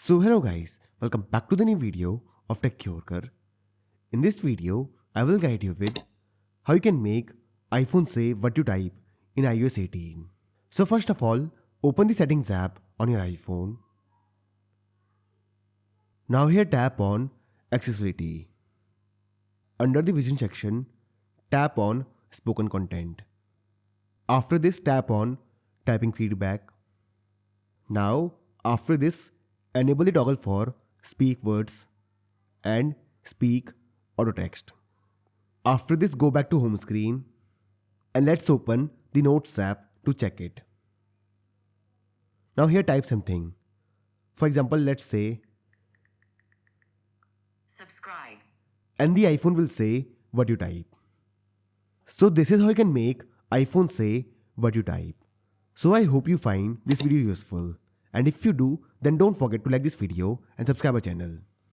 So hello guys, welcome back to the new video of Tech Cure. In this video, I will guide you with how you can make iPhone say what you type in iOS 18. So first of all, open the settings app on your iPhone. Now here tap on accessibility. Under the vision section, tap on spoken content. After this, tap on typing feedback. Now after this, enable the toggle for speak words and speak auto text. After this, go back to home screen and let's open the Notes app to check it. Now here type something. For example, let's say subscribe, and the iPhone will say what you type. So this is how you can make iPhone say what you type. So I hope you find this video useful. And if you do, then don't forget to like this video and subscribe our channel.